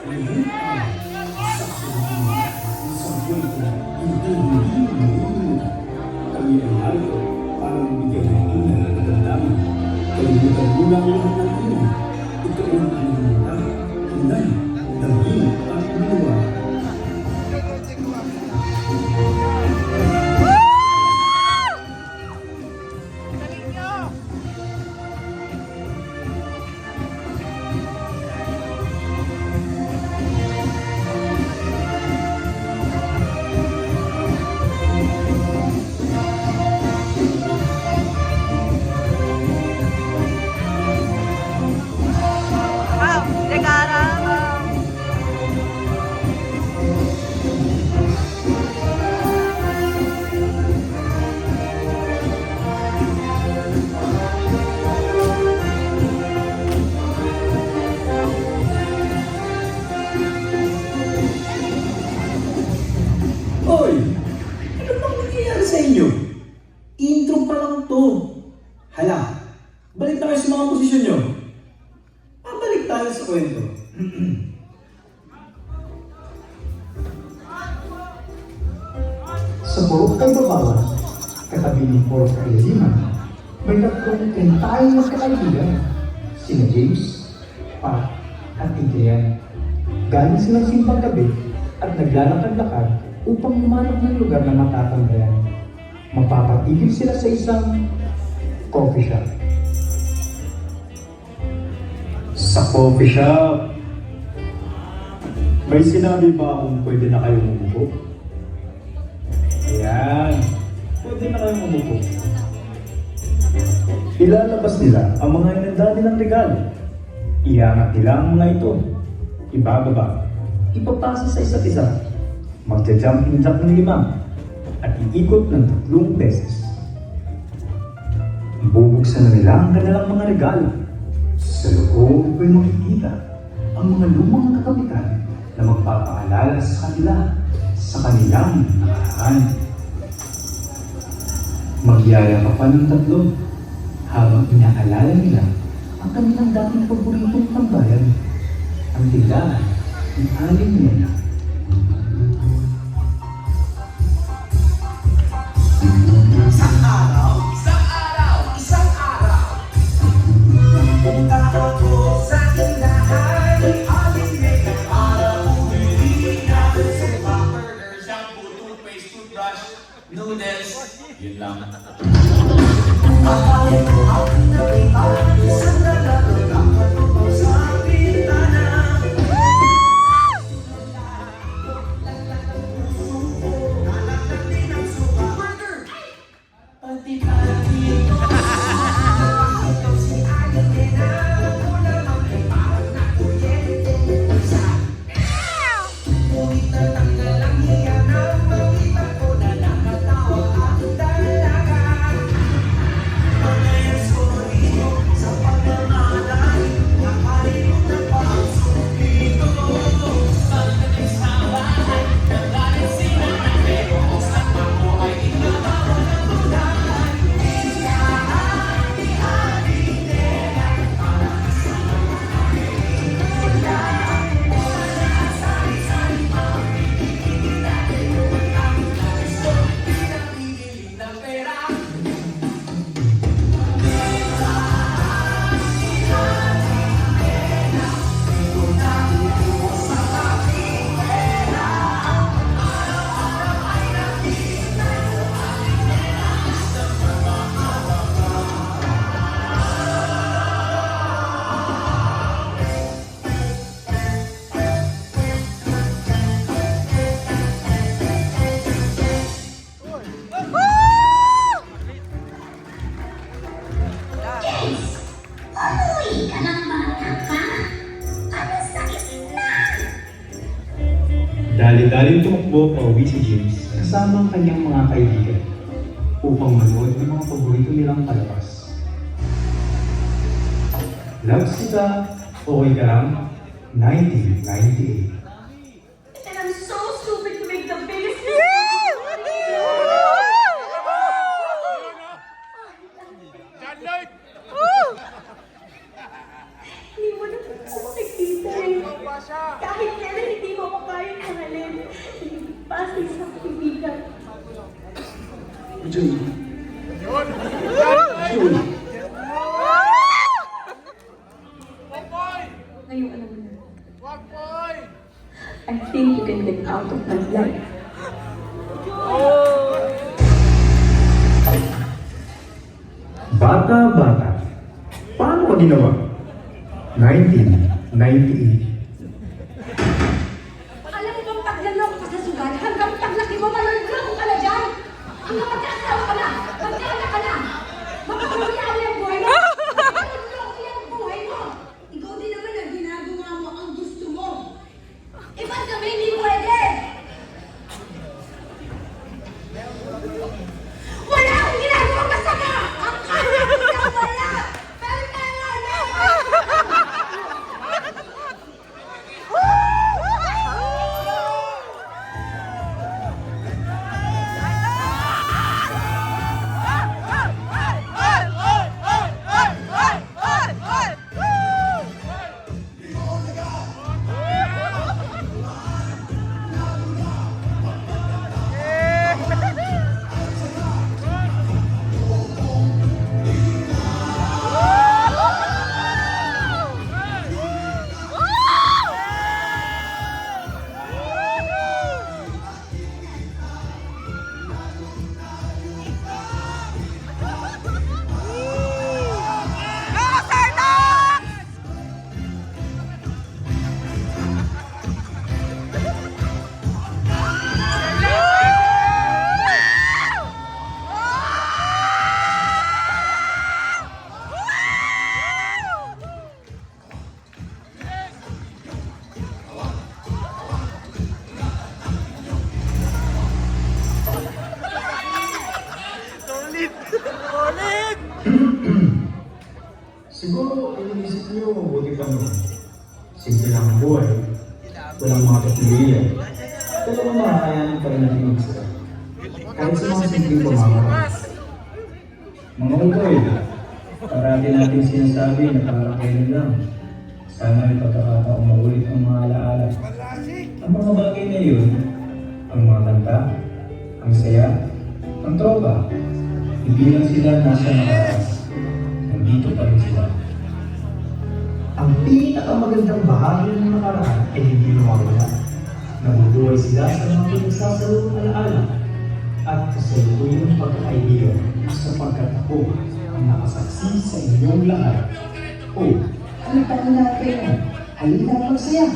Isang kwento hindi nalilimutan. Kami ay narito para magbigay ng inay at kagandaman. Kalimutan muna ang lahat ng inay. Ito ang inay. Inay, dalhin at umiwa. Hoy! Ano bang nangyayari sa inyo? Intro pa lang to. Hala, balik tayo sa mga posisyon nyo. Balik tayo sa kwento. Sa Purok kay Babawan, katabi ni Purok kay Liman, may tatlong tayong magkakaibigan, sina James, Pat, at Adrian. Galing silang simpang gabi at naglalakad-lakad upang humanap ng lugar na matatanggayan. Mapapatigil sila sa isang coffee shop. Sa coffee shop, may sinabi ba akong pwede na kayong umupo? Ayan, pwede na kayong umupo. Ilalabas nila ang mga inanda nilang regalo. Iangat nila ang mga ito. Ibababa, ipapasa sa isa't isa. Magja-jumping jack ng 5 at iikot ng 3 beses. Bubuksan na nila ang kanilang mga regalo. Sa loob ay makikita ang mga lumang kakapitan na magpapaalala sa kanila sa kanilang nakaraan. Magyayakapan ng 3 habang inaalala nila ang kanilang dating paboritong tambayan, ang tindahan ng Aling Nena. Isang araw, pumunta ako sa tindahan ni Aling Nena para bumili ng sopa, burger, shampoo, toothpaste, toothbrush, noodles, yun lang. Akala ko ang nakita, isang lalaki na patuto sa bintana. Nalaglag din ang sopa, burger, pati dito. Ikaw si Aling Nena, ako naman ay parang nakuryente. Ngunit natanggal ang hiya nang makita ko na nakatawa ang dalaga. Panay ang sorry sa pagmamahalay, nakalimutan pa ang suki ko. Pagdating sa bahay, nagalit sila na pero sa ako ay inabawa ng tulay. Tindahan ni Aling Nena, para sa mga kulay. Wala sari-sari pa, pinipili natin ang gusto, pinapili ng pera. Umuwi ka ng bata ka. Ano sakit na? Dali-daling tumakbo pa uwi si James kasama ang kanyang mga kaibigan upang manood ng mga paborito nilang palabas. Love Sita, Okay Ka Lang, 1998. And I'm so stupid to make the biggest Hindi mo na ako makikita eh. Kahit kailan hindi mo ako kayang mahalin, hindi pa sa isang kaibigan. Joy. Joy. Ngayon alam mo na. I think you can get out of my life. Bata-bata. Paano ko ginawa? 1998. Alam mo bang paglalok ka sa sugal, hanggang paglaki mo, malululok ka na dyan! Hanggang magkaasawa ka na, magkaanak ka na! Makakawala ang buhay mo! Malululok ang buhay mo! Ikaw din naman ang ginagawa mo ang gusto mo! Eh, ba't kami hindi pwede? Wala akong ginagawa masama! Ang kanya ko wala! Pero meron ako! Siguro, iniisip niyo mabuti pa noon. Simple lang ang buhay. Walang mga teknolohiya. Pero makakayanan pa rin natin mag-isa. Kahit sa mga simpleng pamamaraan. Mga utoy, parati natin sinasabi na para kayo lang. Sana may pagkakataong maulit ang mga alaala. Ang mga bagay na yun, ang mga kanta, ang saya, ang tropa, hindi lang sila nasa nakaraan. Nandito pa rin sila. Ang pinakamagandang bahagi ng nakaraan ay hindi lumawala. Nabubuhay sila sa mga pinagsasalong alaala at kasalukuyang pagkakaibigan sapagkat ako ang nakasaksi sa inyong lahat. O, halika na natin. Halika magsaya.